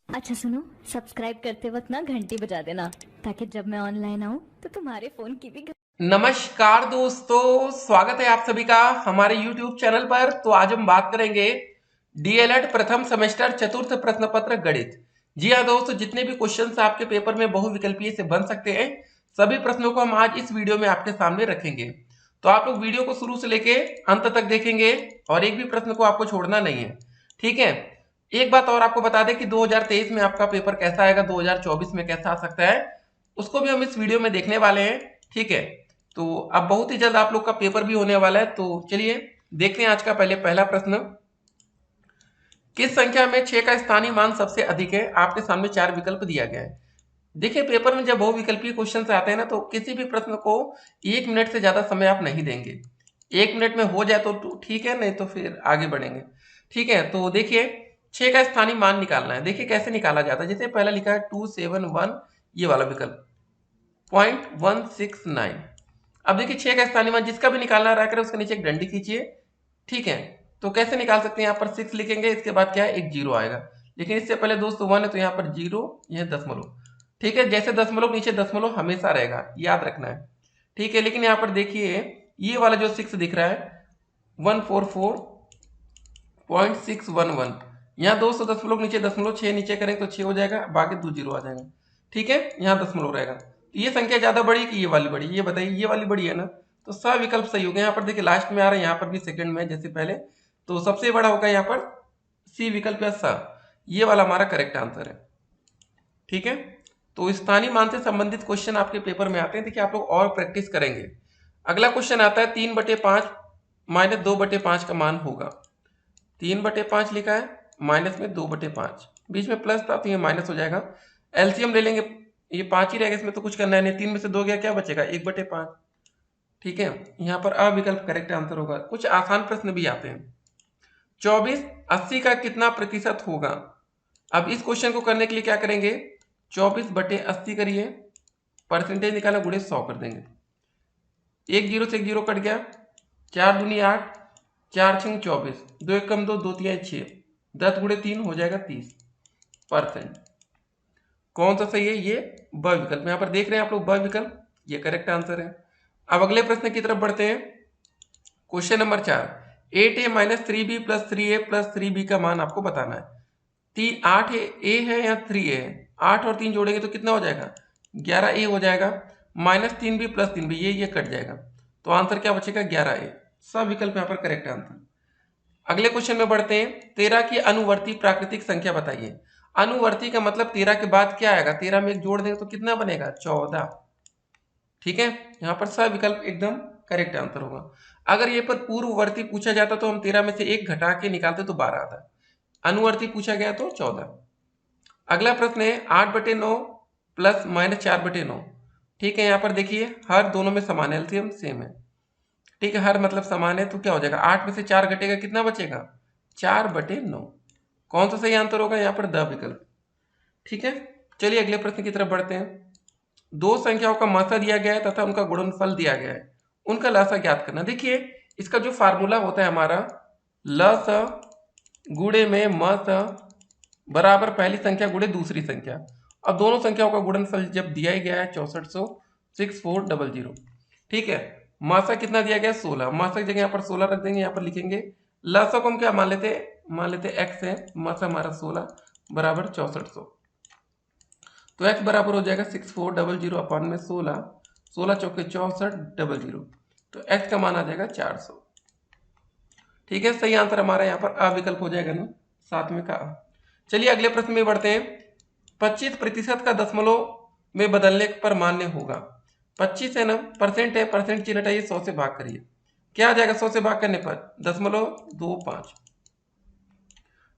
अच्छा सुनो, सब्सक्राइब करते वक्त ना घंटी बजा देना ताकि जब मैं ऑनलाइन आऊँ तो तुम्हारे फोन की भी नमस्कार दोस्तों, स्वागत है आप सभी का हमारे YouTube चैनल पर। तो आज हम बात करेंगे डीएलएड प्रथम सेमेस्टर चतुर्थ प्रश्न पत्र गणित। जी हाँ दोस्तों, जितने भी क्वेश्चंस आपके पेपर में बहुविकल्पीय से बन सकते हैं, सभी प्रश्नों को हम आज इस वीडियो में आपके सामने रखेंगे। तो आप लोग वीडियो को शुरू से लेके अंत तक देखेंगे और एक भी प्रश्न को आपको छोड़ना नहीं है, ठीक है। एक बात और आपको बता दें कि 2023 में आपका पेपर कैसा आएगा, 2024 में कैसा आ सकता है, उसको भी हम इस वीडियो में देखने वाले हैं, ठीक है। तो अब बहुत ही जल्द आप लोग का पेपर भी होने वाला है। तो चलिए देखते हैं आज का पहला प्रश्न। किस संख्या में 6 का स्थानीय मान सबसे अधिक है? आपके सामने 4 विकल्प दिया गया है। देखिए, पेपर में जब बहुविकल्पीय क्वेश्चन आते हैं ना, तो किसी भी प्रश्न को 1 मिनट से ज्यादा समय आप नहीं देंगे। 1 मिनट में हो जाए तो ठीक है, नहीं तो फिर आगे बढ़ेंगे, ठीक है। तो देखिए, 6 का स्थानीय मान निकालना है। देखिए कैसे निकाला जाता है। जैसे पहला लिखा है 271, ये वाला विकल्प 0.169। अब देखिए 6 का स्थानीय मान जिसका भी निकालना रहा करे उसके नीचे एक डंडी खींचिए, ठीक है। तो कैसे निकाल सकते हैं, यहाँ पर 6 लिखेंगे, इसके बाद क्या है, एक जीरो आएगा। लेकिन इससे पहले दोस्तों 1 है, तो यहाँ पर जीरो, यह दशमलव, ठीक है। जैसे दशमलव नीचे दशमलव हमेशा रहेगा, याद रखना है, ठीक है। लेकिन यहाँ पर देखिए ये वाला जो 6 दिख रहा है 144.611, यहाँ दोस्तों दशमलव नीचे दशमलव 6 नीचे करेंगे तो 6 हो जाएगा, बाकी 2 जीरो आ जाएंगे, ठीक है। यहाँ दशमलव रहेगा। तो ये संख्या ज्यादा बड़ी कि ये वाली बड़ी, ये बताइए, ये वाली बड़ी है ना, तो स विकल्प सही हो गया। यहाँ पर देखिए लास्ट में आ रहा है, यहाँ पर भी सेकंड में जैसे पहले, तो सबसे बड़ा होगा यहाँ पर सी विकल्प या स, ये वाला हमारा करेक्ट आंसर है, ठीक है। तो स्थानीय मान से संबंधित क्वेश्चन आपके पेपर में आते हैं। देखिए आप लोग और प्रैक्टिस करेंगे। अगला क्वेश्चन आता है 3/5 माइनस 2/5 का मान होगा। 3/5 लिखा है, माइनस में 2/5, बीच में प्लस था तो ये माइनस हो जाएगा। एलसीएम ले लेंगे, ये 5 ही रहेगा, इसमें तो कुछ करना है नहीं। 3 में से 2 गया, क्या बचेगा, 1/5, ठीक है। यहाँ पर अ विकल्प करेक्ट आंसर होगा। कुछ आसान प्रश्न भी आते हैं। 24 80 का कितना प्रतिशत होगा? अब इस क्वेश्चन को करने के लिए क्या करेंगे, 24/80 करिए, परसेंटेज निकाला, गुणे 100 कर देंगे। एक जीरो से एक जीरो कट गया, 4 दूनी 8, 4 छंग 24, 2 एक कम 2, 2 तिया 6, 10 गुणे 3 हो जाएगा 30%। कौन सा सही है, ये ब विकल्प। यहाँ पर देख रहे हैं आप लोग, ब विकल्प ये करेक्ट आंसर है। अब अगले प्रश्न की तरफ बढ़ते हैं। Question number 4, 8a minus 3b plus 3a plus 3b का मान आपको बताना है। 8 ए है या 3a है, 8 और 3 जोड़ेंगे तो कितना हो जाएगा, 11a हो जाएगा। माइनस 3b प्लस 3b, ये कट जाएगा, तो आंसर क्या बचेगा, 11a। सब विकल्प यहाँ पर करेक्ट आंसर। अगले क्वेश्चन में बढ़ते हैं। 13 की अनुवर्ती प्राकृतिक संख्या बताइए। अनुवर्ती का मतलब 13 के बाद क्या आएगा, 13 में एक जोड़ देंगे तो कितना बनेगा, 14, ठीक है। यहाँ पर सब विकल्प एकदम करेक्ट आंसर होगा। अगर ये पर पूर्ववर्ती पूछा जाता तो हम 13 में से एक घटा के निकालते तो 12 आता। अनुवर्ती पूछा गया तो 14। अगला प्रश्न है 8/9 प्लस माइनस 4/9, ठीक है। यहाँ पर देखिए हर दोनों में समान है, एलसीएम सेम है, ठीक है। हर मतलब समान है तो क्या हो जाएगा, 8 में से 4 घटेगा, कितना बचेगा, 4/9। कौन सा सही आंसर होगा, यहाँ पर द विकल्प, ठीक है। चलिए अगले प्रश्न की तरफ बढ़ते हैं। दो संख्याओं का मासा दिया गया है तथा उनका गुणनफल दिया गया है, उनका लसा ज्ञात करना। देखिए इसका जो फार्मूला होता है हमारा, ल स गुणे में म स बराबर पहली संख्या गुणे दूसरी संख्या। अब दोनों संख्याओं का गुणनफल जब दिया ही गया है 6400 6400, ठीक है। मासा कितना दिया गया, 16। मासा की जगह यहाँ पर 16 रख देंगे, यहाँ पर लिखेंगे लसा को हम क्या मान लेते, x है, मासा हमारा 16 बराबर 6400। तो x बराबर हो जाएगा 6400 अपॉन में 16, 16 चौके 6400, तो x का मान आ जाएगा 400, ठीक है। सही आंसर हमारा यहाँ पर अ विकल्प हो जाएगा ना, सातवें का अ। चलिए अगले प्रश्न में बढ़ते हैं। 25% का दशमलव में बदलने पर मान्य होगा। 25 है ना, परसेंट है, परसेंट चिन्ह हटाइए, 100 से भाग करिए, क्या आ जाएगा 100 से भाग करने पर, 0.25,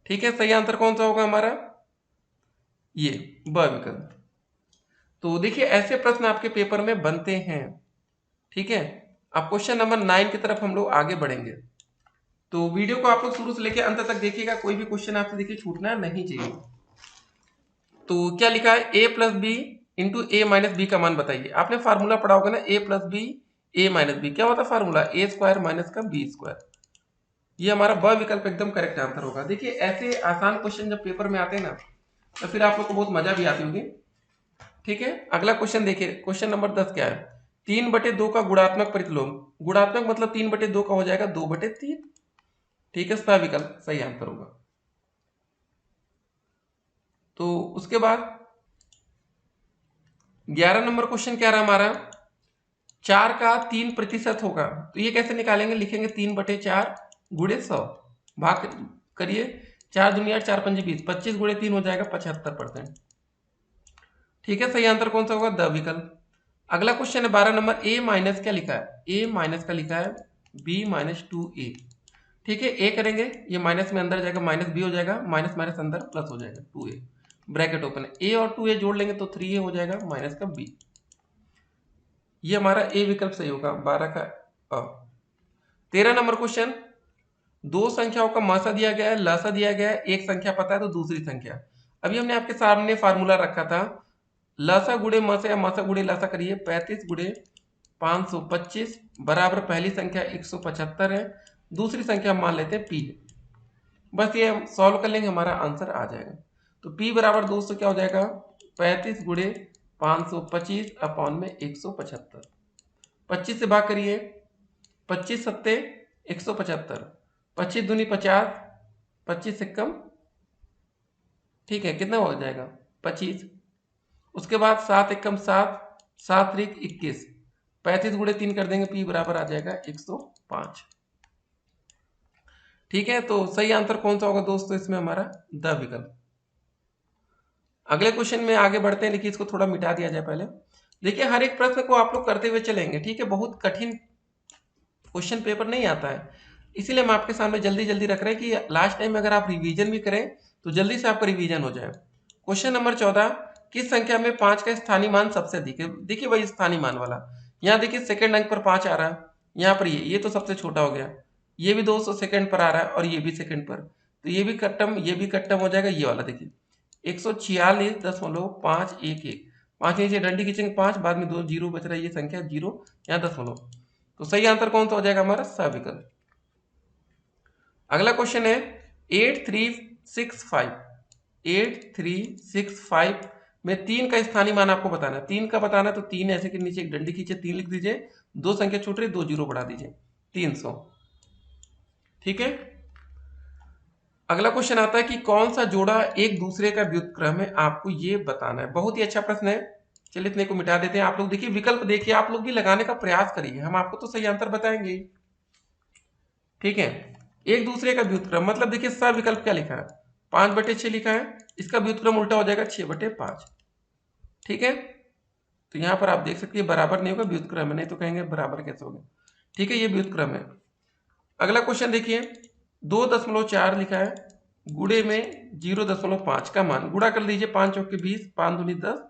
ठीक है। सही आंसर कौन सा होगा हमारा, ये ब विकल्प। तो देखिए ऐसे प्रश्न आपके पेपर में बनते हैं, ठीक है। अब क्वेश्चन नंबर 9 की तरफ हम लोग आगे बढ़ेंगे। तो वीडियो को आप लोग शुरू से लेकर अंत तक देखिएगा, कोई भी क्वेश्चन आपसे देखिए छूटना नहीं चाहिए। तो क्या लिखा है, a plus B into A minus B का मान बताइए। आपने फार्मूला पढ़ा होगा ना, a plus B A minus B, क्या होता है फार्मूला, ए स्क्वायर माइनस का बी स्क्वायर। ये हमारा ब विकल्प एकदम करेक्ट आंसर होगा। देखिए ऐसे आसान क्वेश्चन जब पेपर में आते हैं ना, तो फिर आप लोग को बहुत मजा भी आती होगी। ठीक है, अगला क्वेश्चन देखिए, क्वेश्चन नंबर 10 क्या है? 3/2 का गुणात्मक प्रतिलोम। गुणात्मक मतलब 3/2 का हो जाएगा 2/3। ठीक है, सविकल्प सही आंसर होगा। तो उसके बाद 11 नंबर क्वेश्चन क्या रहा हमारा? 4 का 3% होगा, तो ये कैसे निकालेंगे? लिखेंगे 3/4 गुणे 100, भाग करिए 4 दूनी 8, 4 पंजे 20, 25 गुणे 3 हो जाएगा 75%। ठीक है, सही आंसर कौन सा होगा? द विकल्प। अगला क्वेश्चन है 12 नंबर, ए माइनस क्या लिखा है? ए माइनस का लिखा है बी माइनस 2a। ठीक है, ए करेंगे, ये माइनस में अंदर जाएगा, माइनस बी हो जाएगा, माइनस माइनस अंदर प्लस हो जाएगा 2a, ब्रैकेट ओपन है। ए और 2a जोड़ लेंगे तो 3a हो जाएगा माइनस का b। ये हमारा ए विकल्प सही होगा 12 का अ। 13 नंबर क्वेश्चन, दो संख्याओं का मासा दिया गया है, लासा दिया गया है, एक संख्या पता है तो दूसरी संख्या। अभी हमने आपके सामने फार्मूला रखा था, लासा गुणे मासा या मासा गुणे लासा करिए, 35 गुणे 525 बराबर पहली संख्या 175 है, दूसरी संख्या मान लेते हैं p। बस ये हम सॉल्व कर लेंगे, हमारा आंसर आ जाएगा। तो p बराबर दोस्तों क्या हो जाएगा? 35 गुणे 525 अपॉन में 175। 25 से भाग करिए, 25 सत्ते 175, 25 दूनी 50, 25 से कम, ठीक है, कितना हो जाएगा? 25। उसके बाद 7 एकम 7, 7 त्रिक 21, 35 गुणे 3 कर देंगे, p बराबर आ जाएगा 105। ठीक है, तो सही आंसर कौन सा होगा दोस्तों इसमें? हमारा द विकल्प। अगले क्वेश्चन में आगे बढ़ते हैं, देखिए इसको थोड़ा मिटा दिया जाए पहले। देखिए हर एक प्रश्न को आप लोग करते हुए चलेंगे, ठीक है, बहुत कठिन क्वेश्चन पेपर नहीं आता है, इसीलिए हम आपके सामने जल्दी जल्दी रख रहे हैं कि लास्ट टाइम अगर आप रिवीजन भी करें तो जल्दी से आपका रिवीजन हो जाए। क्वेश्चन नंबर 14, किस संख्या में 5 का स्थानीय मान सबसे अधिक है? देखिए वही स्थानीय मान वाला, यहाँ देखिए सेकंड अंक पर 5 आ रहा है, यहाँ पर ये तो सबसे छोटा हो गया, ये भी 200 सेकंड पर आ रहा है और ये भी सेकंड पर, तो ये भी कट्टम, ये भी कट्टम हो जाएगा। ये वाला देखिए 146.511, 5 नीचे डंडी खींचेंगे 5, बाद में 2 जीरो बच रहा है, ये संख्या जीरो, यहाँ दशमलव, तो सही आंसर कौन सा हो जाएगा? हमारा सविकल्प। अगला क्वेश्चन है 8365, 8365 में 3 का स्थानीय मान आपको बताना है। 3 का बताना है तो 3 ऐसे के नीचे एक डंडी खींचे, 3 लिख दीजिए, 2 संख्या छूट रही, 2 जीरो बढ़ा दीजिए, 300। ठीक है, अगला क्वेश्चन आता है कि कौन सा जोड़ा एक दूसरे का व्युत्क्रम है, आपको ये बताना है। बहुत ही अच्छा प्रश्न है, चलिए इतने को मिटा देते हैं। आप लोग देखिए विकल्प देखिए, आप लोग भी लगाने का प्रयास करिए, हम आपको तो सही आंसर बताएंगे। ठीक है, एक दूसरे का व्युत्क्रम मतलब देखिए सब विकल्प क्या लिखा है? 5/6 लिखा है, इसका व्युत्क्रम उल्टा हो जाएगा 6/5। ठीक है, तो यहां पर आप देख सकते हैं बराबर नहीं होगा, व्युत्क्रम है, नहीं तो कहेंगे बराबर कैसे होगा। ठीक है, ये व्युत्क्रम है। अगला क्वेश्चन देखिए 2.4 लिखा है, गुणे में 0.5 का मान गुणा कर लीजिए, 5 चौके 20, 5 दूनी 10,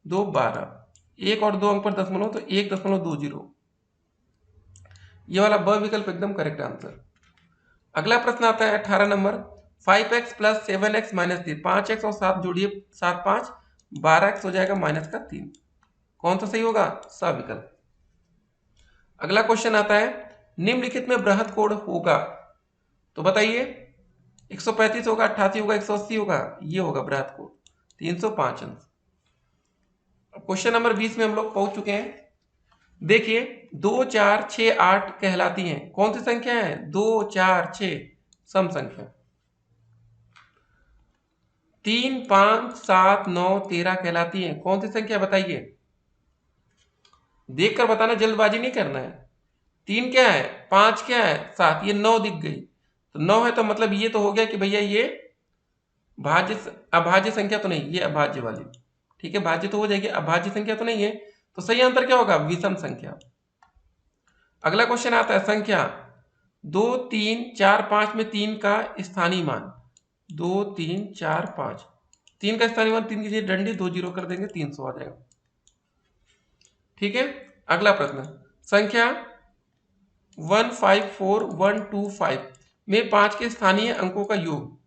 2 12, 1 और 2 अंक पर दशमलव तो 1.20। ये वाला ब विकल्प एकदम करेक्ट आंसर। अगला प्रश्न आता है 18 number, 5x plus 7x minus 3, 5x और 7 जोड़िए, 7 5 12x हो जाएगा माइनस का 3, कौन सा सही होगा? सा विकल्प। अगला क्वेश्चन आता है निम्नलिखित में बृहद कोण होगा, तो बताइए 135 होगा, 88 होगा, 180 होगा, ये होगा बृहद कोण, 305 अंश। क्वेश्चन नंबर 20 में हम लोग पहुंच चुके हैं। देखिए 2 4 6 8 कहलाती हैं, कौन सी संख्या है? 2 4 6 सम संख्या। 3 5 7 9 13 कहलाती हैं, कौन सी संख्या बताइए? देखकर बताना, जल्दबाजी नहीं करना है। 3 क्या है, 5 क्या है, 7, ये 9 दिख गई, तो 9 है तो मतलब ये तो हो गया कि भैया ये भाज्य अभाज्य संख्या तो नहीं, ये अभाज्य वाली। ठीक है, भाज्य तो हो जाएगी, अभाज्य संख्या तो नहीं है, तो सही आंसर क्या होगा? विषम संख्या। अगला क्वेश्चन आता है संख्या 2 3 4 5 में 3 का स्थानीय मान, 2 3 4 5, 3 का स्थानीय मान 3 की डंडी 2 जीरो कर देंगे, 300 आ जाएगा। ठीक है, अगला प्रश्न संख्या 154125 में 5 के स्थानीय अंकों का योग,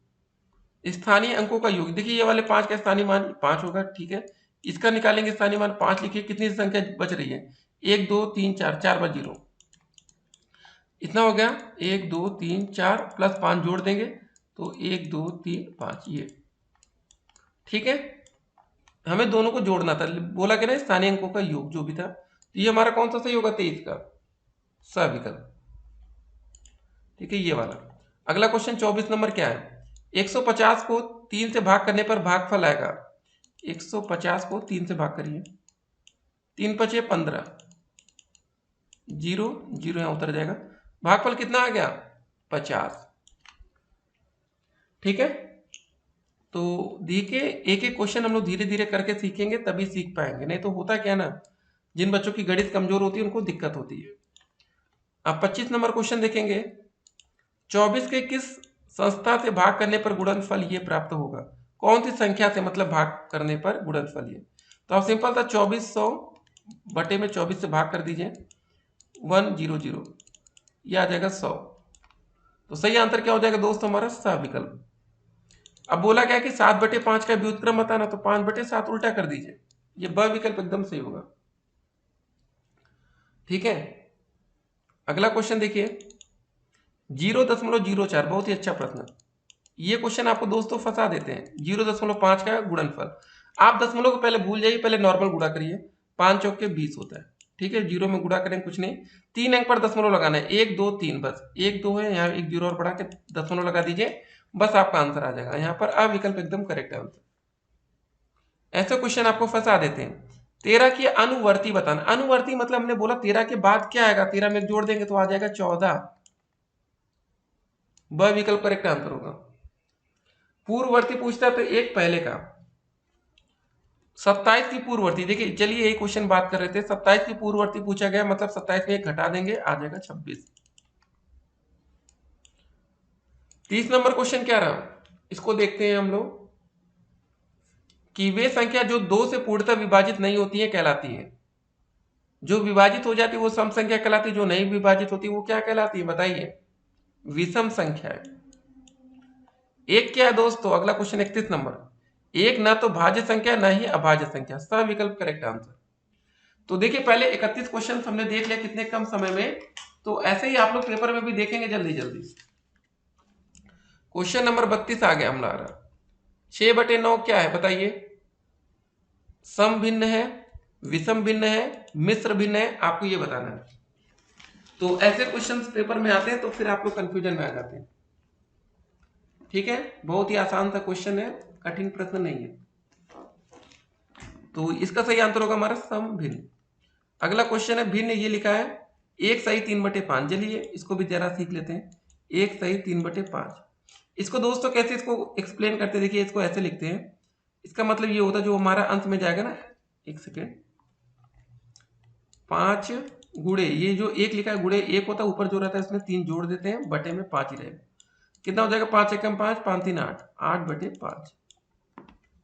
स्थानीय अंकों का योग, देखिए ये वाले 5 का स्थानीय मान 5 होगा। ठीक है, इसका निकालेंगे स्थानीय मान 5, लिखिए कितनी संख्या बच रही है? 1 2 3 4, 4 बार जीरो, इतना हो गया, 1 2 3 4 प्लस 5 जोड़ देंगे तो 1 2 3 5 ये। ठीक है, हमें दोनों को जोड़ना था, बोला कि ना स्थानीय अंकों का योग जो भी था। तो ये हमारा कौन सा सही होगा, 23 का सविकल्प। ठीक है, ये वाला। अगला क्वेश्चन 24 नंबर क्या है, 150 को 3 से भाग करने पर भागफल आएगा। 150 को 3 से भाग करिए, 3 पचे 15, 0 0 यहां उतर जाएगा, भागफल कितना आ गया 50। ठीक है, तो देखिए एक एक क्वेश्चन हम लोग धीरे धीरे करके सीखेंगे तभी सीख पाएंगे, नहीं तो होता क्या ना, जिन बच्चों की गणित कमजोर होती है उनको दिक्कत होती है। अब 25 नंबर क्वेश्चन देखेंगे, 24 के किस संस्था से भाग करने पर गुणनफल ये प्राप्त होगा। कौन सी संख्या से मतलब भाग करने पर गुणनफल ये, तो आप सिंपल था 2400 बटे में 24 से भाग कर दीजिए, 100, ये आ जाएगा 100। तो सही आंसर क्या हो जाएगा दोस्तों हमारा सविकल्प। अब बोला गया कि 7/5 का व्युत्क्रम बताना, तो 5/7 उल्टा कर दीजिए, ये ब विकल्प एकदम सही होगा। ठीक है, अगला क्वेश्चन देखिए 0.04, बहुत ही अच्छा प्रश्न। ये क्वेश्चन आपको दोस्तों फंसा देते हैं। 0.5 का गुणनफल, आप दशमलव को पहले भूल जाइए, पहले नॉर्मल गुणा करिए, 5 चौके 20 होता है। ठीक है, 0 में गुणा करें कुछ नहीं, 3 अंक पर दशमलव लगाना है, 1 2 3, बस 1 2 है, यहाँ 1 0 और बढ़ा के दशमलव लगा दीजिए, बस आपका आंसर आ जाएगा। यहाँ पर अविकल्प एकदम करेक्ट आंसर। ऐसे क्वेश्चन आपको फंसा देते हैं। 13 की अनुवर्ती बताना, अनुवर्ती मतलब हमने बोला 13 के बाद क्या आएगा, 13 में जोड़ देंगे तो आ जाएगा 14, ब विकल्प करेक्ट आंसर होगा। पूर्ववर्ती पूछता है तो एक पहले का, 27 की पूर्ववर्ती, देखिए चलिए यही क्वेश्चन बात कर रहे थे, 27 की पूर्ववर्ती पूछा गया, मतलब 27 में एक घटा देंगे आ जाएगा 26। 30 नंबर क्वेश्चन क्या रहा, इसको देखते हैं हम लोग, कि वे संख्या जो 2 से पूर्णतः विभाजित नहीं होती है कहलाती है। जो विभाजित हो जाती है वो सम संख्या कहलाती है, जो नहीं विभाजित होती वो क्या कहलाती है बताइए, विषम संख्या है। एक क्या है दोस्तों, अगला क्वेश्चन 31 नंबर, एक ना तो भाज्य संख्या ना ही अभाज्य संख्या, सविकल्प करेक्ट आंसर। तो देखिए पहले 31 क्वेश्चन हमने देख लिया कितने कम समय में, तो ऐसे ही आप लोग पेपर में भी देखेंगे जल्दी जल्दी। क्वेश्चन नंबर 32 आ गया हमारा, 6/9 क्या है बताइए, सम भिन्न है, विषम भिन्न है, मिश्र भिन्न है, आपको ये बताना है। तो ऐसे क्वेश्चंस पेपर में आते हैं तो फिर आप लोग कंफ्यूजन में आ जाते हैं। ठीक है, बहुत ही आसान सा क्वेश्चन है, कठिन प्रश्न नहीं है। तो इसका सही आंसर होगा हमारा सम भिन्न। अगला क्वेश्चन है भिन्न, ये लिखा है 1 सही 3/5, चलिए इसको भी जरा सीख लेते हैं। 1 सही 3/5, इसको दोस्तों कैसे इसको एक्सप्लेन करते हैं, देखिए इसको ऐसे लिखते हैं, इसका मतलब ये होता है जो हमारा अंत में जाएगा ना, एक सेकेंड, 5 गुणे, ये जो 1 लिखा है गुणे 1 होता है, ऊपर जो रहता है इसमें 3 जोड़ देते हैं, बटे में 5 ही रहेगा, कितना हो जाएगा 5 एकम 5, 5 3 8, 8/5।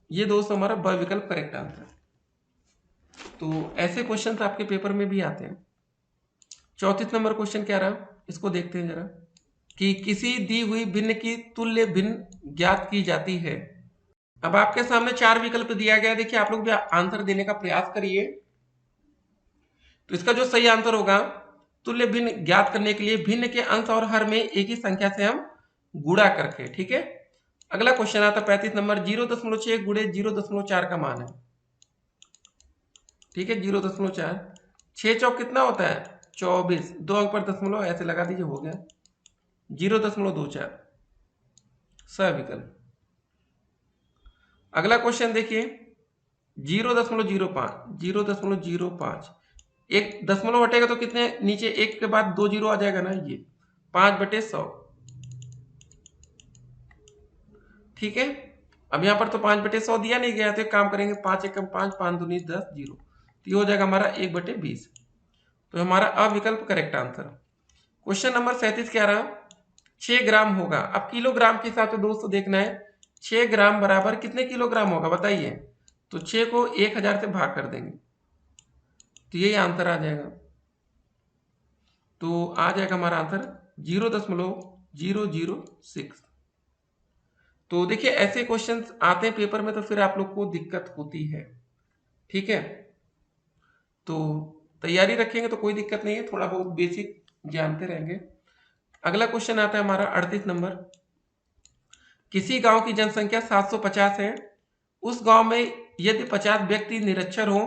ये दोस्त हमारा ब विकल्प करेक्ट आंसर। तो ऐसे क्वेश्चन आपके पेपर में भी आते हैं। 34 नंबर क्वेश्चन क्या रहा, इसको देखते हैं जरा, कि किसी दी हुई भिन्न की तुल्य भिन्न ज्ञात की जाती है। अब आपके सामने 4 विकल्प दिया गया, देखिए आप लोग भी आंसर देने का प्रयास करिए। तो इसका जो सही आंसर होगा, तुल्य भिन्न ज्ञात करने के लिए भिन्न के अंश और हर में एक ही संख्या से हम गुणा करके। ठीक है, अगला क्वेश्चन आता है 35 नंबर, 0.6 गुणे 0.4 का मान है। ठीक है, 0.4, 6 चौक कितना होता है 24, 2 अंक पर दशमलव ऐसे लगा दीजिए, हो गया 0.24, सविकल्प। अगला क्वेश्चन देखिए 0.05, 0.05, एक दशमलव हटेगा तो कितने, नीचे एक के बाद 2 जीरो आ जाएगा ना, ये 5/100। ठीक है, अब यहां पर तो 5/100 दिया नहीं गया, तो एक काम करेंगे, 5 एकम 5, 5 दूनी 10, 0, तो ये हो जाएगा हमारा 1/20। तो हमारा अविकल्प करेक्ट आंसर। क्वेश्चन नंबर 37 क्या रहा, 6 ग्राम होगा। अब किलोग्राम के हिसाब से दोस्तों देखना है, 6 ग्राम बराबर कितने किलोग्राम होगा बताइए, तो 6 को 1000 से भाग कर देंगे, तो यही आंसर आ जाएगा। तो आ जाएगा हमारा आंसर 0.006। तो देखिए ऐसे क्वेश्चंस आते हैं पेपर में, तो फिर आप लोग को दिक्कत होती है। ठीक है, तो तैयारी रखेंगे तो कोई दिक्कत नहीं है, थोड़ा बहुत बेसिक जानते रहेंगे। अगला क्वेश्चन आता है हमारा 38 नंबर, किसी गांव की जनसंख्या 750 है, उस गांव में यदि 50 व्यक्ति निरक्षर हो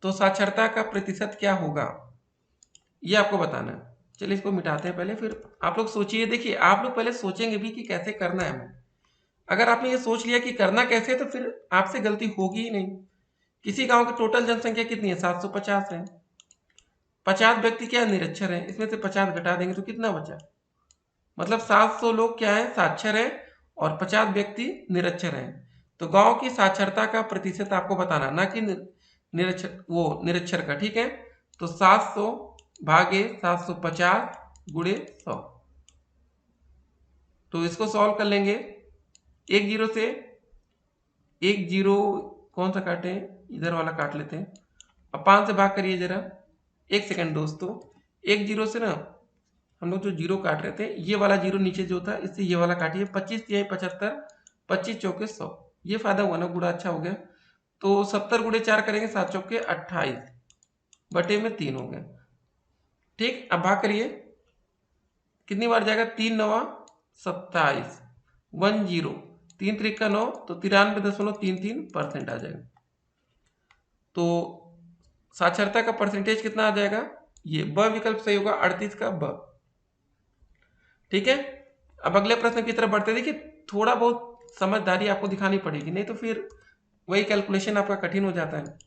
तो साक्षरता का प्रतिशत क्या होगा, ये आपको बताना है। चलिए इसको मिटाते हैं पहले, फिर आप लोग सोचिए। देखिए आप लोग पहले सोचेंगे भी कि कैसे करना है हमें। अगर आपने ये सोच लिया कि करना कैसे तो फिर आपसे गलती होगी ही नहीं। किसी गांव की टोटल जनसंख्या कितनी है, 750 है। 50 व्यक्ति क्या निरक्षर हैं, इसमें से 50 घटा देंगे तो कितना बचा, मतलब 700 लोग क्या है साक्षर है और 50 व्यक्ति निरक्षर हैं। तो गांव की साक्षरता का प्रतिशत आपको बताना, ना कि निरक्षर का। ठीक है, तो 700 भागे 750 गुणे 100। तो इसको सॉल्व कर लेंगे। एक जीरो से एक जीरो कौन सा काटे, इधर वाला काट लेते हैं। अब 5 से भाग करिए जरा, एक सेकंड दोस्तों। एक जीरो से ना हम लोग जो जीरो काट रहे थे, ये वाला जीरो नीचे जो था इससे ये वाला काटिए। 25 तिहाई 75, 25 चौके 100, ये फायदा हुआ ना, गुड़ा अच्छा हो गया। तो 70 गुणे 4 करेंगे, 7 चौके 28 बटे में 3 हो गया। ठीक, अब भाग करिए, कितनी बार जाएगा, 3 नवा 27, 10, 3 त्रिका 9, तो 93.33% आ जाएगा। तो साक्षरता का परसेंटेज कितना आ जाएगा, ये ब विकल्प सही होगा, 38 का ब। ठीक है, अब अगले प्रश्न की तरफ बढ़ते। देखिए थोड़ा बहुत समझदारी आपको दिखानी पड़ेगी, नहीं तो फिर वही कैलकुलेशन आपका कठिन हो जाता है।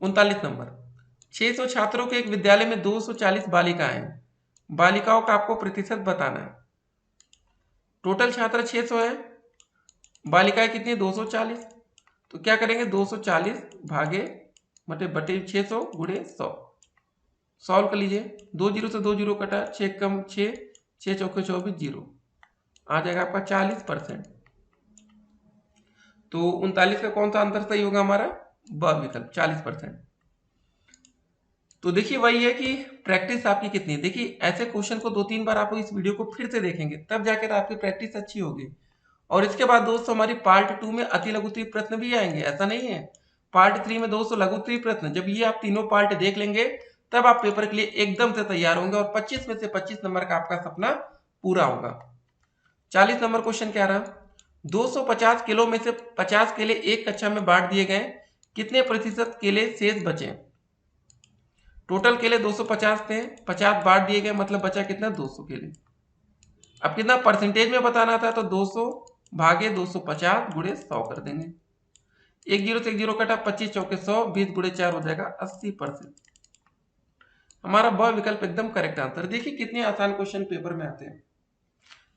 39 नंबर, 600 छात्रों के एक विद्यालय में 240 बालिकाएं हैं। बालिकाओं का आपको प्रतिशत बताना है। टोटल छात्र 600 है, बालिकाएं कितनी है 240। तो क्या करेंगे, 240 भागे बटे 600 गुणे 100। सॉल्व कर लीजिए। 2 जीरो से 2 जीरो कटा, 6 कम 6, 6 चौके 24, जीरो आ जाएगा आपका 40%। तो 39 का कौन सा आंसर सही होगा हमारा, ब विकल्प 40%। तो देखिए वही है कि प्रैक्टिस आपकी कितनी है। देखिए ऐसे क्वेश्चन को 2-3 बार आप इस वीडियो को फिर से देखेंगे, तब जाकर आपकी प्रैक्टिस अच्छी होगी। और इसके बाद दोस्तों हमारी पार्ट 2 में अति लघुत्तरीय प्रश्न भी आएंगे, ऐसा नहीं है। पार्ट 3 में दोस्तों लघुत्तरीय प्रश्न, जब ये आप तीनों पार्ट देख लेंगे तब आप पेपर के लिए एकदम से तैयार होंगे और 25 में से 25 नंबर का आपका सपना पूरा होगा। 40 नंबर क्वेश्चन क्या रहा, 250 किलो में से 50 केले एक कक्षा में बांट दिए गए, कितने प्रतिशत केले शेष बचे। टोटल केले 250 थे, 50 बांट दिए गए, मतलब बचा कितना, 200 केले। अब कितना परसेंटेज में बताना था, तो 200 भागे 250 गुणे 100 कर देंगे। एक जीरो से एक जीरो कटा, 25 चौके 100, 20 गुणे 4 हो जाएगा 80%। हमारा ब विकल्प एकदम करेक्ट आंसर। देखिए कितने आसान क्वेश्चन पेपर में आते हैं।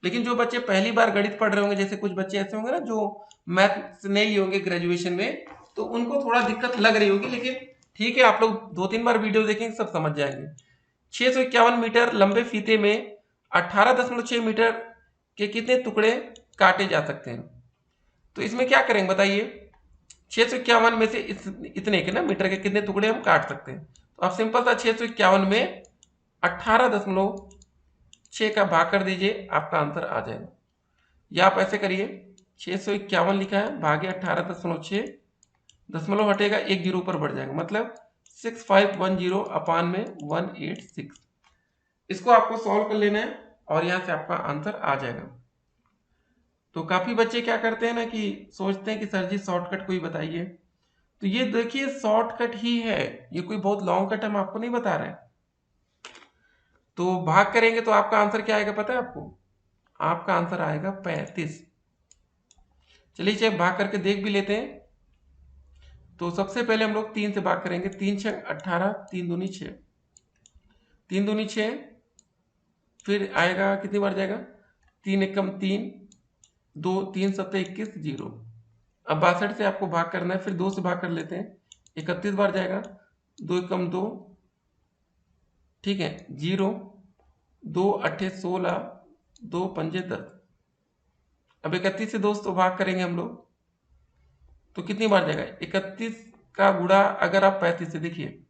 लेकिन जो बच्चे पहली बार गणित पढ़ रहे होंगे, जैसे कुछ बच्चे ऐसे होंगे ना जो मैथ नहीं लिए होंगे ग्रेजुएशन में, तो उनको थोड़ा दिक्कत लग रही होगी। लेकिन ठीक है, आप लोग 2-3 बार वीडियो देखेंगे सब समझ जाएंगे। 651 मीटर लंबे फीते में 18.6 मीटर के कितने टुकड़े काटे जा सकते हैं। तो इसमें क्या करेंगे बताइए, 651 में से इतने के ना मीटर के कितने टुकड़े हम काट सकते हैं। तो आप सिंपल सा 651 में 18.6 का भाग कर दीजिए, आपका आंसर आ जाएगा। या आप ऐसे करिए, 651 लिखा है भागे 18.6, दशमलव हटेगा, एक जीरो ऊपर बढ़ जाएगा, मतलब 6510 अपान में 186। इसको आपको सॉल्व कर लेना है और यहां से आपका आंसर आ जाएगा। तो काफी बच्चे क्या करते हैं ना कि सोचते हैं कि सर जी शॉर्टकट कोई बताइए। तो ये देखिए शॉर्टकट ही है, ये कोई बहुत लॉन्ग कट हम आपको नहीं बता रहे हैं। तो भाग करेंगे तो आपका आंसर क्या आएगा पता है आपको, आपका आंसर आएगा 35। चलिए चेक भाग करके देख भी लेते हैं। तो सबसे पहले हम लोग 3 से भाग करेंगे, 3 6 18, 3 दूनी 6, 3 दूनी 6, फिर आएगा कितनी बार जाएगा, 3 एकम 3, 2 3 7 21, 0। अब 62 से आपको भाग करना है, फिर 2 से भाग कर लेते हैं, 31 बार जाएगा, 2 एकम 2, ठीक है, 0, 2 8 16, 2 पंजे 10। अब 31 से दोस्तों भाग करेंगे हम लोग, तो कितनी बार जाएगा, 31 का गुणा अगर आप 35 से, देखिए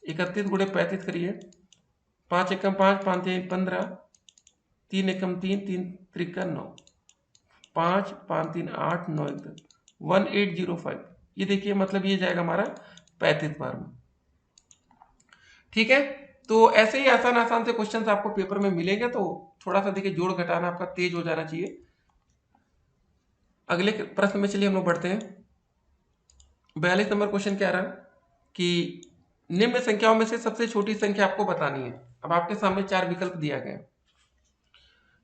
31 गुणे 35 करिए, 5 एकम 5, 5 3 15, 3 एकम 3, 3 त्रिका 9, 5 5 3 8 9 10, 1805। ये देखिए मतलब ये जाएगा हमारा 35 बार में। ठीक है, तो ऐसे ही आसान आसान से क्वेश्चंस आपको पेपर में मिलेंगे, तो थोड़ा सा देखिए जोड़ घटाना आपका तेज हो जाना चाहिए। अगले प्रश्न में चलिए हम लोग बढ़ते हैं। 42 नंबर क्वेश्चन क्या रहा कि निम्न संख्याओं में से सबसे छोटी संख्या आपको बतानी है। अब आपके सामने 4 विकल्प दिया गया,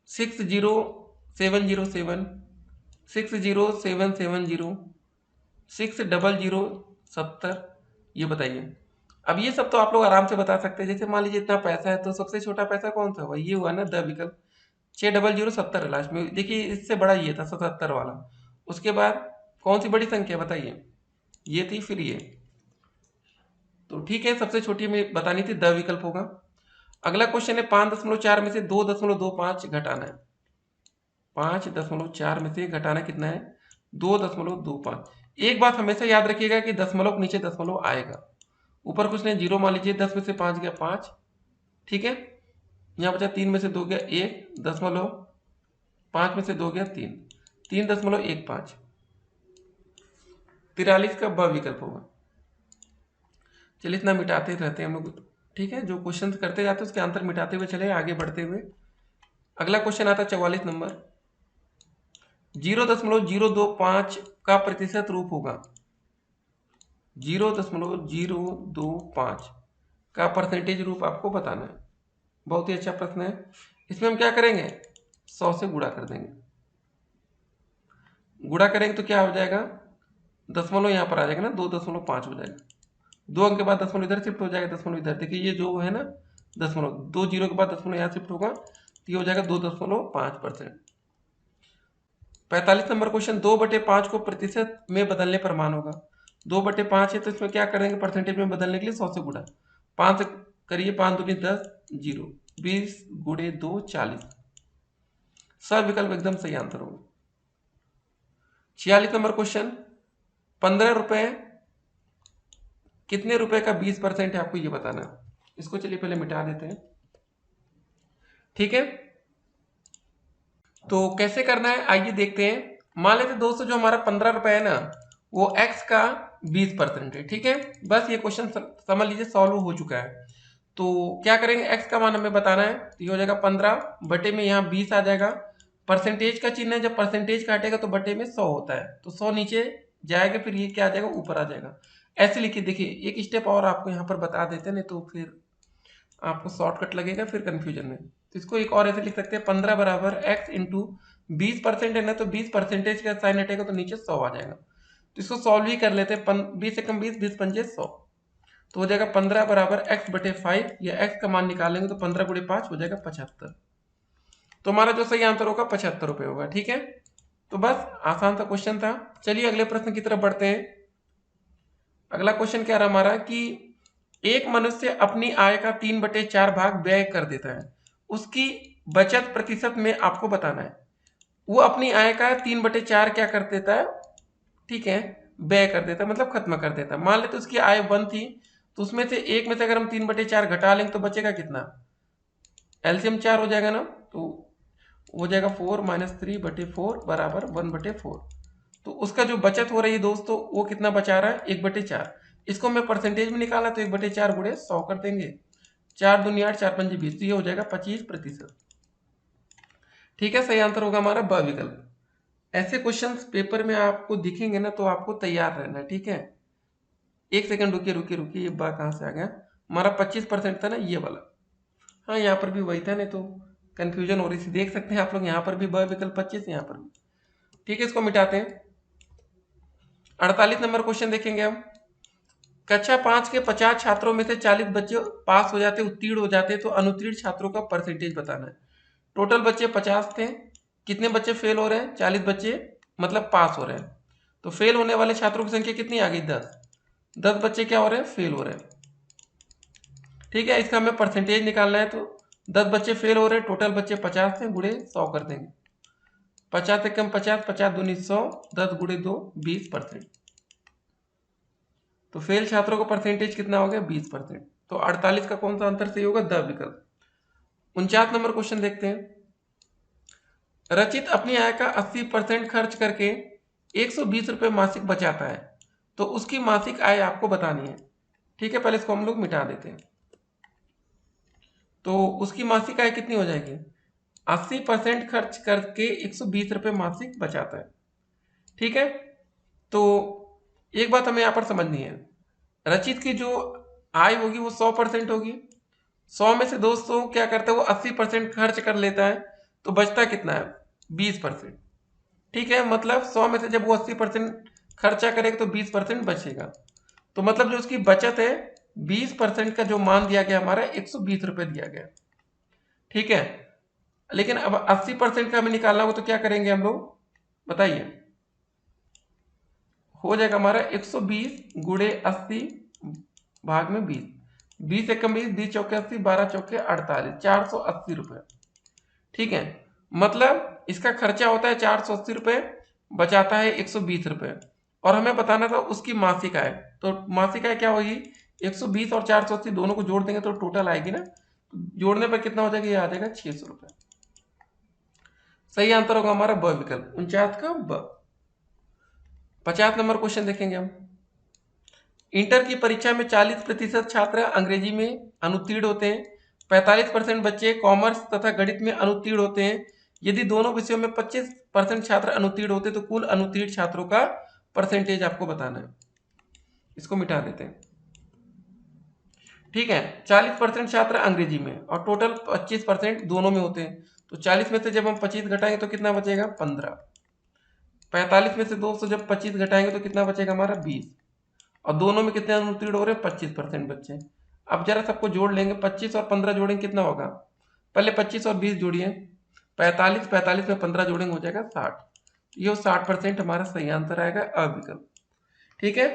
60707, 60770, 60070, ये बताइए। अब ये सब तो आप लोग आराम से बता सकते हैं। जैसे मान लीजिए इतना पैसा है तो सबसे छोटा पैसा कौन सा हुआ, ये हुआ ना द विकल्प। 60070 लास्ट में, देखिए इससे बड़ा ये था 77 वाला। उसके बाद कौन सी बड़ी संख्या बताइए, ये थी, फिर ये। तो ठीक है, सबसे छोटी में बतानी थी, द विकल्प होगा। अगला क्वेश्चन है 5.4 में से 2.25 घटाना है। 5.4 में से घटाना कितना है, 2.25। एक बात हमेशा याद रखिएगा कि दशमलव के नीचे दशमलव आएगा, ऊपर कुछ नहीं, जीरो मान लीजिए। 10 में से 5 गया 5, ठीक है। यहाँ बचा 3 में से 2 गया 1 दशमलव, 5 में से 2 गया 3, 3.15। 43 का ब विकल्प होगा। चलिए इतना मिटाते रहते हैं हम लोग, ठीक है। जो क्वेश्चन करते जाते हैं उसके आंसर मिटाते हुए चले आगे बढ़ते हुए। अगला क्वेश्चन आता है 44 नंबर, 0.025 का प्रतिशत रूप होगा। 0.025 का परसेंटेज रूप आपको बताना है। बहुत ही अच्छा प्रश्न है। इसमें हम क्या करेंगे, 100 से गुणा कर देंगे। गुणा करेंगे तो क्या हो जाएगा, दशमलव यहाँ पर आ जाएगा ना, 2.5 हो जाएगा। 2 अंक के बाद दशमलव इधर शिफ्ट हो जाएगा, दशमलव इधर। देखिए ये जो है ना दशमलव, 2 जीरो के बाद दशमलव यहाँ शिफ्ट होगा तो ये हो जाएगा 2.5%। 45 नंबर क्वेश्चन, 2/5 को प्रतिशत में बदलने पर मान होगा। 2/5 है तो इसमें क्या करेंगे, परसेंटेज में बदलने के लिए 100 से गुणा। 5 से करिए, 5 दूनी 10, 0, 20 गुणे 2 40। सब विकल्प एकदम सही आंसर होगा। 46 नंबर क्वेश्चन, 15 रुपए कितने रुपए का 20% है, आपको ये बताना है। इसको चलिए पहले मिटा देते हैं, ठीक है। तो कैसे करना है आइए देखते हैं। मान लेते दोस्तों जो हमारा 15 रुपए है ना, वो x का 20% है, ठीक है। बस ये क्वेश्चन समझ लीजिए सॉल्व हो चुका है। तो क्या करेंगे, x का मान हमें बताना है, तो ये हो जाएगा 15 बटे में यहाँ 20 आ जाएगा। परसेंटेज का चिन्ह है, जब परसेंटेज काटेगा तो बटे में 100 होता है, तो 100 नीचे जाएगा, फिर ये क्या आ जाएगा, ऊपर आ जाएगा। ऐसे लिखिए। देखिए एक स्टेप और आपको यहाँ पर बता देते हैं, नहीं तो फिर आपको शॉर्टकट लगेगा फिर कंफ्यूजन में। तो इसको एक और ऐसे लिख सकते हैं, 15 बराबर x इंटू 20% है ना, तो 20% का साइन हटेगा तो नीचे 100 आ जाएगा। तो इसको सॉल्व ही कर लेते हैं। 20 से कम 20, 20 पंजे 100, तो हो जाएगा 15 बराबर x बटे 5, या x का मान निकालेंगे तो 15 गुणे 5 हो जाएगा 75। तो हमारा जो सही आंसर होगा 75 रुपये होगा, ठीक है। तो बस आसान सा क्वेश्चन था। चलिए अगले प्रश्न की तरफ बढ़ते हैं। अगला क्वेश्चन क्या रहा हमारा कि एक मनुष्य अपनी आय का 3/4 भाग व्यय कर देता है, उसकी बचत प्रतिशत में आपको बताना है। वो अपनी आय का 3/4 क्या कर देता है, ठीक है, व्यय कर देता है, मतलब खत्म कर देता है। मान लेते उसकी आय 1 थी, तो उसमें से एक में से अगर हम 3/4 घटा लेंगे तो बचेगा कितना, एलसीएम 4 हो जाएगा ना, तो हो जाएगा 4-3/4 बराबर 1/4। तो उसका जो बचत हो रही है दोस्तों, वो कितना बचा रहा है, 1/4। इसको मैं परसेंटेज में निकाला तो 1/4 गुणे 100 कर देंगे। 4 दूनी 8, 4 पंजे 20, तो ये हो जाएगा 25%, ठीक है। सही आंसर होगा हमारा ब विकल्प। ऐसे क्वेश्चंस पेपर में आपको दिखेंगे ना, तो आपको तैयार रहना है, ठीक है। एक सेकंड रुकिए रुकिए रुकिए, ये बा कहाँ से आ गया, हमारा 25% था ना ये वाला। हाँ यहाँ पर भी वही था, नहीं तो कंफ्यूजन हो रही थी। देख सकते हैं आप लोग यहाँ पर भी ब विकल्प 25, यहाँ पर भी, ठीक है। इसको मिटाते हैं। 48 नंबर क्वेश्चन देखेंगे हम। कक्षा 5 के 50 छात्रों में से 40 बच्चे पास हो जाते, उत्तीर्ण हो जाते, तो अनुत्तीर्ण छात्रों का परसेंटेज बताना है। टोटल बच्चे 50 थे, कितने बच्चे फेल हो रहे हैं, 40 बच्चे मतलब पास हो रहे हैं। तो फेल होने वाले छात्रों की संख्या कितनी आ गई, 10। 10 बच्चे क्या हो रहे हैं, फेल हो रहे हैं, ठीक है। इसका हमें परसेंटेज निकालना है, तो 10 बच्चे फेल हो रहे हैं, टोटल बच्चे 50 थे, गुणे 100 कर देंगे। 50 से कम 50, 50 दूनी 100, 10 गुणे 2 20%। तो फेल छात्रों का परसेंटेज कितना हो गया, 20%। तो 48 का कौन सा आंसर सही होगा, द विकल्प। 49 नंबर क्वेश्चन देखते हैं। रचित अपनी आय का 80% खर्च करके 120 रुपये मासिक बचाता है, तो उसकी मासिक आय आपको बतानी है, ठीक है। पहले इसको हम लोग मिटा देते हैं। तो उसकी मासिक आय कितनी हो जाएगी, 80% खर्च करके 120 रुपये मासिक बचाता है, ठीक है। तो एक बात हमें यहाँ पर समझनी है, रचित की जो आय होगी वो 100% होगी। 100 में से दोस्तों क्या करता है वो 80% खर्च कर लेता है, तो बचता कितना है 20%। ठीक है, मतलब 100 में से जब वो 80% खर्चा करेगा तो 20% बचेगा। तो मतलब जो उसकी बचत है 20% का जो मान दिया गया हमारा 120 रुपये दिया गया। ठीक है, लेकिन अब 80% का हमें निकालना हो तो क्या करेंगे हम लोग बताइए। हो जाएगा हमारा 120 गुणे 80 भाग में 20, 20 एकम 20, 20 चौके 80, 12 चौके 48, 480 रुपये। ठीक है, मतलब इसका खर्चा होता है 480 रुपये, बचाता है 120 रुपये, और हमें बताना था उसकी मासिक आय। तो मासिक आय क्या होगी 120 और 480 दोनों को जोड़ देंगे तो टोटल आएगी ना, जोड़ने पर कितना हो जाएगा, ये आ जाएगा 600 रुपये। सही आंसर होगा हमारा ब विकल्प 49 का ब। 50 नंबर क्वेश्चन देखेंगे हम। इंटर की परीक्षा में 40% छात्र अंग्रेजी में अनुत्तीर्ण होते हैं, 45% बच्चे कॉमर्स तथा गणित में अनुत्तीर्ण होते हैं। यदि दोनों विषयों में 25% छात्र अनुत्तीर्ण होते हैं तो कुल अनुत्तीर्ण छात्रों का परसेंटेज आपको बताना है। इसको मिटा देते हैं। ठीक है, 40% छात्र अंग्रेजी में और टोटल 25% दोनों में होते हैं, तो 40 में से जब हम 25 घटाएंगे तो कितना बचेगा 15। 45 में से 200 जब 25 घटाएंगे तो कितना बचेगा हमारा 20, और दोनों में कितने अनुत्तीर्ण हो रहे हैं 25% बच्चे। अब जरा सबको जोड़ लेंगे, 25 और 15 जोड़ेंगे कितना होगा, पहले 25 और 20 जोड़िए, 45, 45 में 15 जोड़ेंगे हो जाएगा 60। ये 60% हमारा सही आंसर आएगा अविकल्प। ठीक है,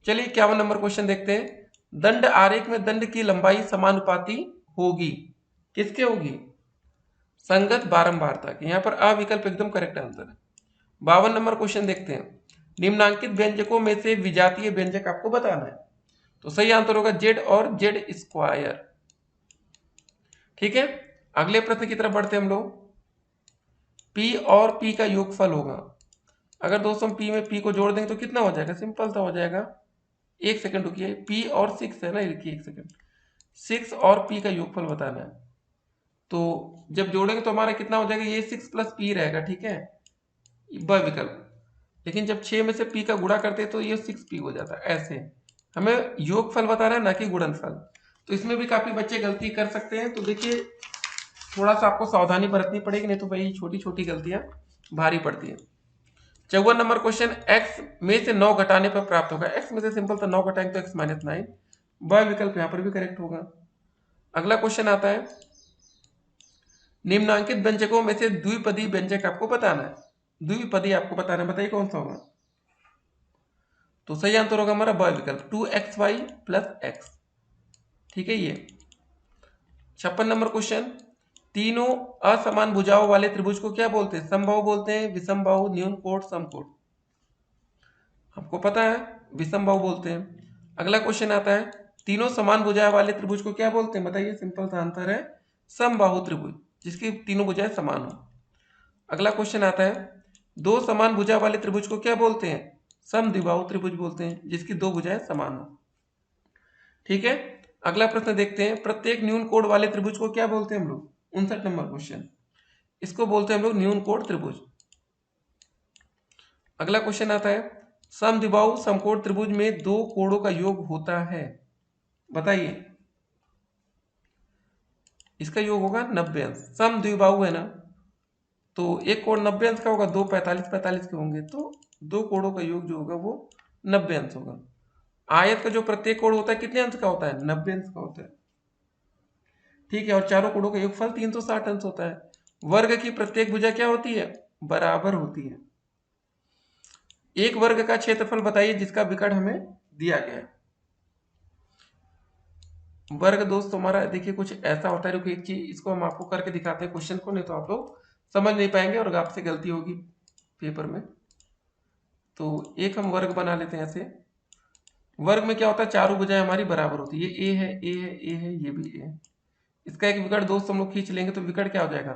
चलिए 51 नंबर क्वेश्चन देखते हैं। दंड आरेख में दंड की लंबाई समानुपाती होगी, किसके होगी, संगत बारंबारता की। यहाँ पर अविकल्प एकदम करेक्ट आंसर है। 52 नंबर क्वेश्चन देखते हैं। निम्नांकित व्यंजकों में से विजातीय व्यंजक आपको बताना है, तो सही आंसर होगा जेड और जेड स्क्वायर। ठीक है, अगले प्रश्न की तरफ बढ़ते हम लोग। पी और पी का योगफल होगा, अगर दोस्तों पी में पी को जोड़ देंगे तो कितना हो जाएगा, सिंपल सा हो जाएगा, एक सेकंड रुकिए, पी और 6 है ना, लिखिए एक सेकंड, 6 और पी का योगफल बताना है। तो जब जोड़ेंगे तो हमारा कितना हो जाएगा, ये 6 प्लस पी रहेगा। ठीक है, ब विकल्प। लेकिन जब 6 में से पी का गुणा करते हैं तो ये 6p हो जाता है। ऐसे हमें योगफल बताना है ना कि गुणनफल, तो इसमें भी काफी बच्चे गलती कर सकते हैं। तो देखिए थोड़ा सा आपको सावधानी बरतनी पड़ेगी, नहीं तो भाई छोटी छोटी गलतियां भारी पड़ती है। 54 नंबर क्वेश्चन, x में से 9 घटाने पर प्राप्त होगा। x में से सिंपल था 9 घटाएंगे तो x माइनस 9, ब विकल्प यहाँ पर भी करेक्ट होगा। अगला क्वेश्चन आता है, निम्नांकित व्यंजकों में से द्विपदी व्यंजक आपको बताना है, द्विपदी आपको बताना है, बताइए कौन सा होगा। तो सही आंसर होगा हमारा ब विकल्प 2xy प्लस x। ठीक है, ये 56 नंबर क्वेश्चन, तीनों असमान भुजाओं वाले त्रिभुज को क्या बोलते हैं, समबाहु बोलते हैं, विषमबाहु, न्यूनकोण, समकोण। आपको पता है विषमबाहु बोलते हैं। अगला क्वेश्चन आता है, तीनों समान भुजाएं वाले त्रिभुज को क्या बोलते हैं, बताइए, सिंपल सा आंसर है समबाहु त्रिभुज, जिसकी तीनों भुजाएं समान हो। अगला क्वेश्चन आता है, दो समान भुजा वाले त्रिभुज को क्या बोलते हैं, समद्विबाहु त्रिभुज बोलते हैं, जिसकी दो भुजाएं समान हो। ठीक है, अगला प्रश्न देखते हैं, प्रत्येक न्यून कोण वाले त्रिभुज को क्या बोलते हैं हम लोग, 59 नंबर क्वेश्चन, इसको बोलते हैं हम लोग न्यून कोण त्रिभुज। अगला क्वेश्चन आता है, समद्विबाहु समकोण त्रिभुज में दो कोणों का योग होता है, बताइए। इसका योग होगा 90 अंश, समद्विबाहु है ना, तो एक कोण 90 अंश का होगा, दो 45 45 के होंगे, तो दो कोणों का योग जो होगा वो 90 अंश होगा। आयत का जो प्रत्येक कोण होता है कितने अंश का होता है, 90 अंश का होता है। ठीक है, और चारों कोणों का योगफल 360 अंश होता है। वर्ग की प्रत्येक भुजा क्या होती है, बराबर होती है। एक वर्ग का क्षेत्रफल बताइए जिसका विकर्ण हमें दिया गया है। वर्ग दोस्त हमारा देखिए कुछ ऐसा होता है, एक चीज इसको हम आपको करके दिखाते हैं क्वेश्चन को, नहीं तो आप लोग समझ नहीं पाएंगे और आपसे गलती होगी पेपर में। तो एक हम वर्ग बना लेते हैं ऐसे। वर्ग में क्या होता है, चारों भुजाएं हमारी बराबर होती है, ये ए है, ए है, ए है, ये भी ए है। इसका एक विकर्ण दोस्त हम लोग खींच लेंगे तो विकर्ण क्या हो जाएगा,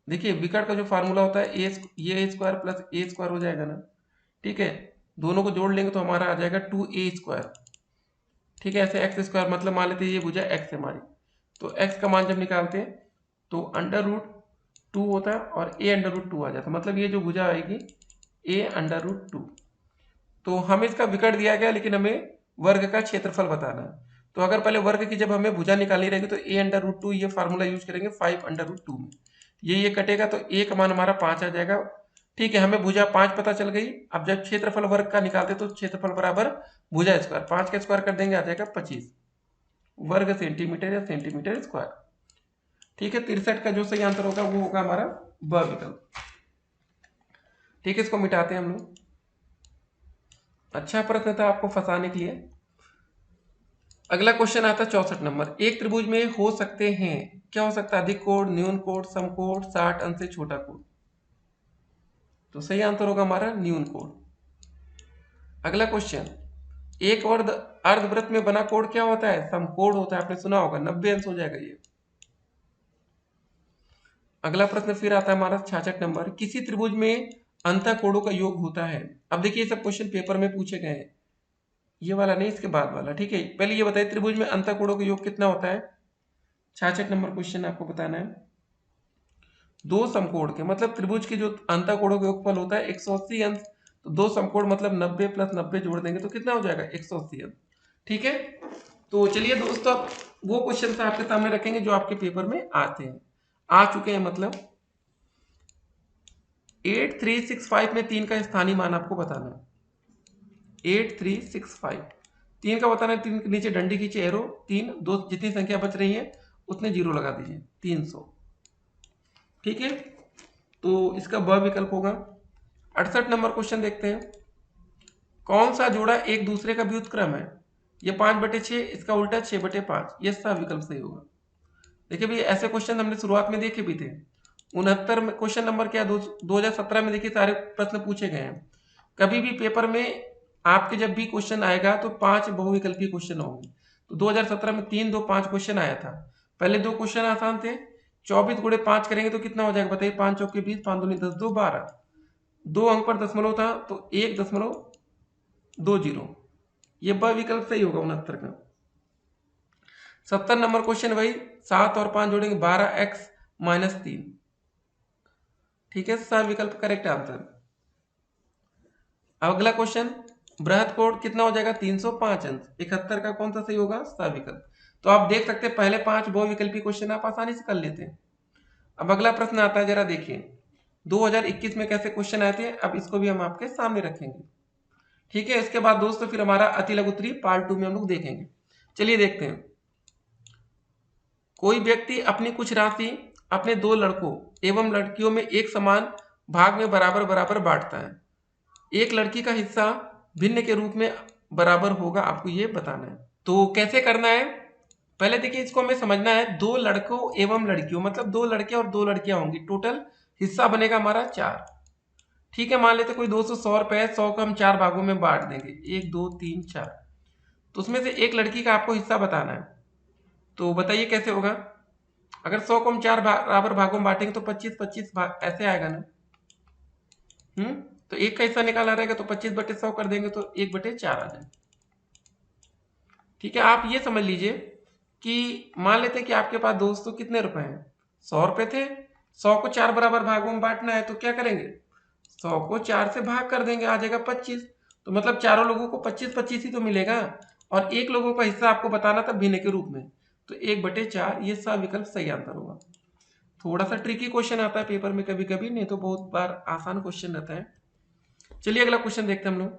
देखिए विकर्ण का जो फार्मूला होता है ये ए स्क्वायर प्लस ए स्क्वायर हो जाएगा ना। ठीक है, दोनों को जोड़ लेंगे तो हमारा आ जाएगा 2a स्क्वायर। ठीक है, ऐसे एक्स स्क्वायर, मतलब मान लेते हैं ये भुजा एक्स है हमारी, तो एक्स का मान जब निकालते हैं तो √2 होता है और a √2 आ जाता है, मतलब ये जो भुजा आएगी a √2। तो हमें इसका विकर्ण दिया गया, लेकिन हमें वर्ग का क्षेत्रफल बताना है। तो अगर पहले वर्ग की जब हमें भुजा निकालनी रहेगी तो a/√2 ये फार्मूला यूज करेंगे 5/2 में। ये कटेगा तो a का मान हमारा 5 आ जाएगा। ठीक है, हमें भुजा 5 पता चल गई। अब जब क्षेत्रफल वर्ग का निकालते तो क्षेत्रफल बराबर भुजा स्क्वायर, 5 का स्क्वायर कर देंगे आ जाएगा 25 वर्ग सेंटीमीटर या सेंटीमीटर स्क्वायर। ठीक है, 63 का जो सही आंसर होगा वो होगा हमारा ब विकल्प। ठीक है, इसको मिटाते हैं हम लोग। अच्छा प्रश्न था आपको फंसाने के लिए। अगला क्वेश्चन आता है 64 नंबर। एक त्रिभुज में हो सकते हैं, क्या हो सकता है? अधिक कोण, न्यून कोण, समकोण, 60 अंश से छोटा कोण। तो सही आंसर होगा हमारा न्यून कोण। अगला क्वेश्चन, एक और अर्धवृत्त में बना कोण क्या होता है? समकोण होता है, आपने सुना होगा, 90 अंश हो जाएगा ये। अगला प्रश्न फिर आता है हमारा 66 नंबर। किसी त्रिभुज में अंतःकोणों का योग होता है। अब देखिए सब क्वेश्चन पेपर में पूछे गए हैं, ये वाला नहीं, इसके बाद वाला। ठीक है, पहले ये बताइए त्रिभुज में अंतःकोणों का योग कितना होता है? 66 नंबर क्वेश्चन आपको बताना है। दो समकोण के मतलब त्रिभुज के जो अंतःकोणों का योगफल होता है 180 अंश। तो दो समकोण मतलब 90 प्लस 90 जोड़ देंगे तो कितना हो जाएगा? 180 अंश। ठीक है, तो चलिए दोस्तों अब वो क्वेश्चन आपके सामने रखेंगे जो आपके पेपर में आते हैं, आ चुके हैं मतलब। 8365 में 3 का स्थानीय मान आपको बताना है। 8365 3 का बताना है। 3 के नीचे डंडी खींचे, एरो, 3 दो, जितनी संख्या बच रही है उतने जीरो लगा दीजिए, 300। ठीक है, तो इसका ब विकल्प होगा। 68 नंबर क्वेश्चन देखते हैं। कौन सा जोड़ा एक दूसरे का व्युत्क्रम है? ये 5/6, इसका उल्टा 6/5। ये सा विकल्प सही होगा। देखिए भैया ऐसे क्वेश्चन हमने शुरुआत में देखे भी थे। 69 में क्वेश्चन नंबर क्या 2017 में देखिए सारे प्रश्न पूछे गए हैं। कभी भी पेपर में आपके जब भी क्वेश्चन आएगा तो 5 बहुविकल्पीय क्वेश्चन होंगे। तो 2017 में 3, 2, 5 क्वेश्चन आया था। पहले 2 क्वेश्चन आसान थे। 24 गुणे 5 करेंगे तो कितना हो जाएगा बताइए? 5 चौके 20, 5 दूनी 10, 2 12। 2 अंक पर दशमलव था तो 1.20। ये ब विकल्प सही होगा 69 का। 70 नंबर क्वेश्चन भाई, 7 और 5 जोड़ेंगे 12x-3। ठीक है, सा विकल्प करेक्ट आंसर। अगला क्वेश्चन, बृहत कोण कितना हो जाएगा? 305 अंश। 71 का कौन सा सही होगा? सा विकल्प। तो आप देख सकते हैं पहले 5 बहुविकल्पीय क्वेश्चन आप आसानी से कर लेते हैं। अब अगला प्रश्न आता है, जरा देखिए 2021 में कैसे क्वेश्चन आए थे। अब इसको भी हम आपके सामने रखेंगे। ठीक है, इसके बाद दोस्तों फिर हमारा अति लघु उत्तरीय पार्ट 2 में हम लोग देखेंगे। चलिए देखते हैं। कोई व्यक्ति अपनी कुछ राशि अपने 2 लड़कों एवं लड़कियों में एक समान भाग में बराबर बराबर बांटता है। एक लड़की का हिस्सा भिन्न के रूप में बराबर होगा, आपको ये बताना है। तो कैसे करना है? पहले देखिए इसको हमें समझना है। 2 लड़कों एवं लड़कियों मतलब 2 लड़के और 2 लड़कियां होंगी, टोटल हिस्सा बनेगा हमारा 4। ठीक है, मान लेते कोई 200 रुपए है, 100 को हम 4 भागों में बांट देंगे, 1 2 3 4। तो उसमें से एक लड़की का आपको हिस्सा बताना है। तो बताइए कैसे होगा? अगर 100 को हम 4 बराबर भागों में बांटेंगे तो 25-25 भाग ऐसे आएगा ना। तो एक का हिस्सा निकाला रहेगा तो 25/100 कर देंगे तो 1/4 आ जाए। ठीक है, आप ये समझ लीजिए कि मान लेते हैं कि आपके पास दोस्तों कितने रुपए हैं? 100 रुपए थे। 100 को 4 बराबर भागों में बांटना है तो क्या करेंगे? 100 को 4 से भाग कर देंगे, आ जाएगा 25। तो मतलब चारों लोगों को 25-25 ही तो मिलेगा। और एक लोगों का हिस्सा आपको बताना था भिन्न के रूप में, तो 1/4 ये सा विकल्प सही आंसर होगा। थोड़ा सा ट्रिकी क्वेश्चन आता है पेपर में कभी कभी, नहीं तो बहुत बार आसान क्वेश्चन रहता है। चलिए अगला क्वेश्चन देखते हैं हम लोग।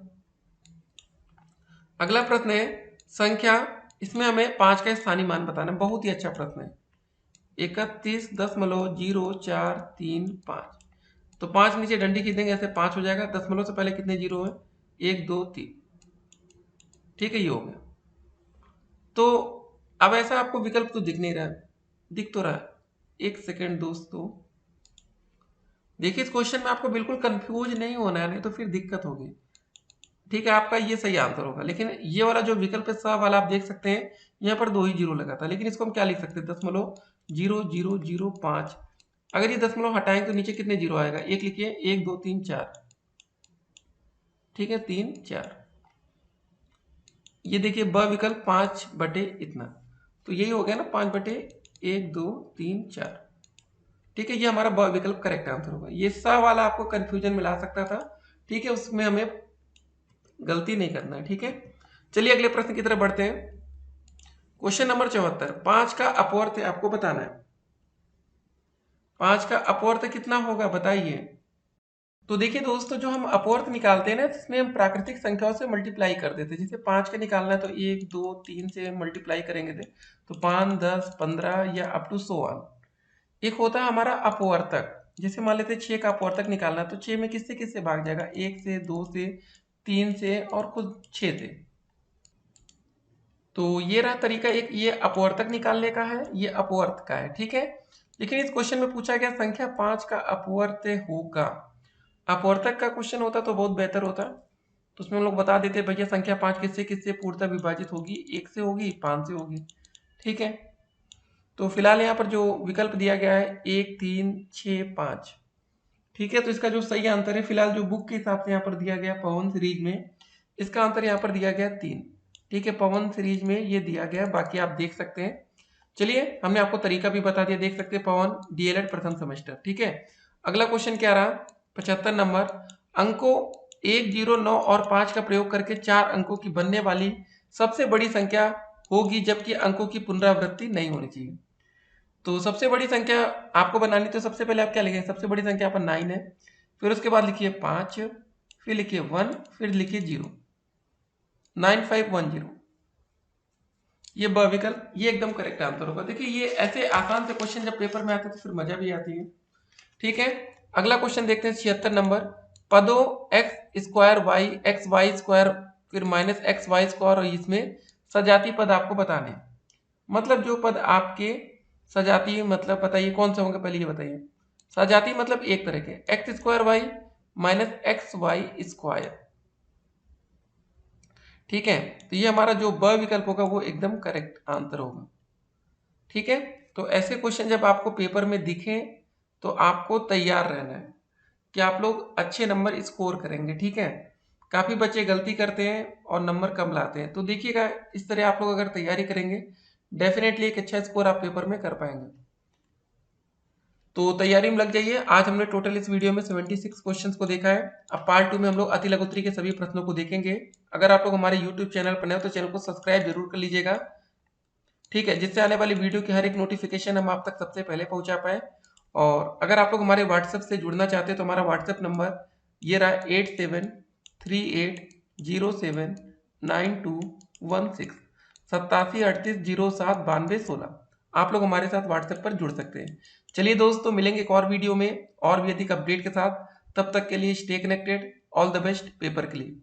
अगला प्रश्न है संख्या, इसमें हमें 5 का स्थानीय मान बताना है। बहुत ही अच्छा प्रश्न है। 31.0435। तो 5 नीचे डंडी खींच देंगे, ऐसे 5 हो जाएगा। दशमलव से पहले कितने जीरो है? 1 2 3। ठीक है, ये हो गया। तो अब ऐसा आपको विकल्प तो दिख नहीं रहा है, दिख तो रहा है। एक सेकेंड दोस्तों, देखिए इस क्वेश्चन में आपको बिल्कुल कंफ्यूज नहीं होना है, नहीं तो फिर दिक्कत होगी। ठीक है, आपका ये सही आंसर होगा। लेकिन ये वाला जो विकल्प है सा वाला, आप देख सकते हैं यहाँ पर 2 ही जीरो लगा था, लेकिन इसको हम क्या लिख सकते हैं? 0.0005। अगर ये दशमलव हटाएंगे तो नीचे कितने जीरो आएगा? एक लिखिए, 1 2 3 4। ठीक है, 3 4। ये देखिए ब विकल्प 5 बटे इतना, तो यही हो गया ना, 5/1 2 3 4। ठीक है, ये हमारा ब विकल्प करेक्ट आंसर होगा। ये सा वाला आपको कंफ्यूजन मिला सकता था। ठीक है, उसमें हमें गलती नहीं करना है, ठीक है। चलिए अगले प्रश्न की तरफ बढ़ते हैं। क्वेश्चन नंबर 74, 5 का अपवर्त आपको बताना है। 5 का अपवर्त कितना होगा बताइए। तो देखिए दोस्तों, जो हम अपवर्त निकालते हैं ना, इसमें हम प्राकृतिक संख्याओं से मल्टीप्लाई कर देते हैं। जैसे 5 का निकालना है तो 1 2 3 से मल्टीप्लाई करेंगे तो 5 10 15 या अप टू 100। एक होता है हमारा अपवर्तक। जैसे मान लेते हैं 6 का अपवर्तक निकालना है तो 6 में किससे किससे भाग जाएगा, 1 से 2 से 3 से और कुछ 6 से। तो ये रहा तरीका एक, ये अपवर्तक निकालने का है, ये अपवर्त का है, ठीक है। लेकिन इस क्वेश्चन में पूछा गया संख्या 5 का अपवर्त होगा। अपवर्तक का क्वेश्चन होता तो बहुत बेहतर होता, तो उसमें हम लोग बता देते भैया संख्या 5 किससे किससे पूर्णतः विभाजित होगी, 1 से होगी 5 से होगी, ठीक है। तो फिलहाल यहाँ पर जो विकल्प दिया गया है 1 3 6 5, ठीक है। तो इसका जो सही आंसर है फिलहाल जो बुक के हिसाब से यहाँ पर दिया गया पवन सीरीज में, इसका आंसर यहाँ पर दिया गया 3, ठीक है। पवन सीरीज में ये दिया गया, बाकी आप देख सकते हैं। चलिए हमने आपको तरीका भी बता दिया, देख सकते हैं पवन डीएलएड प्रथम सेमेस्टर, ठीक है। अगला क्वेश्चन क्या रहा, 75 नंबर, अंकों 1 0 9 और 5 का प्रयोग करके 4 अंकों की बनने वाली सबसे बड़ी संख्या होगी जबकि अंकों की पुनरावृत्ति नहीं होनी चाहिए। तो सबसे बड़ी संख्या आपको बनानी, तो सबसे पहले आप क्या लिखेंगे, सबसे बड़ी संख्या पर 9 है, फिर उसके बाद लिखिए 5, फिर लिखिए 1, फिर लिखिए 0, 9510, ये ब विकल्प, ये एकदम करेक्ट आंसर होगा। देखिए ये ऐसे आसान से क्वेश्चन जब पेपर में आते हैं तो फिर मजा भी आती है, ठीक है। अगला क्वेश्चन देखते हैं 76 नंबर, पदों x square y x y square फिर माइनस एक्स वाई स्क्वायर और इसमें सजातीय पद आपको बताने। मतलब जो पद आपके सजातीय, मतलब बताइए कौन से होंगे, पहले ये बताइए। सजातीय मतलब एक तरह के, x square y minus x y square, ठीक है। तो ये हमारा जो ब विकल्प होगा वो एकदम करेक्ट आंसर होगा, ठीक है। तो ऐसे क्वेश्चन जब आपको पेपर में दिखें तो आपको तैयार रहना है कि आप लोग अच्छे नंबर स्कोर करेंगे, ठीक है। काफ़ी बच्चे गलती करते हैं और नंबर कम लाते हैं, तो देखिएगा इस तरह आप लोग अगर तैयारी करेंगे डेफिनेटली एक अच्छा स्कोर आप पेपर में कर पाएंगे। तो तैयारी में लग जाइए। आज हमने टोटल इस वीडियो में 76 क्वेश्चंस को देखा है। अब पार्ट 2 में हम लोग अति लघुत्तरी के सभी प्रश्नों को देखेंगे। अगर आप लोग हमारे यूट्यूब चैनल पर नए हो तो चैनल को सब्सक्राइब जरूर कर लीजिएगा, ठीक है, जिससे आने वाली वीडियो की हर एक नोटिफिकेशन हम आप तक सबसे पहले पहुंचा पाए। और अगर आप लोग हमारे व्हाट्सएप से जुड़ना चाहते हैं तो हमारा व्हाट्सएप नंबर ये रहा 8738079216, 8738079216। आप लोग हमारे साथ व्हाट्सएप पर जुड़ सकते हैं। चलिए दोस्तों, मिलेंगे एक और वीडियो में और भी अधिक अपडेट के साथ। तब तक के लिए stay connected. All the best paper के लिए।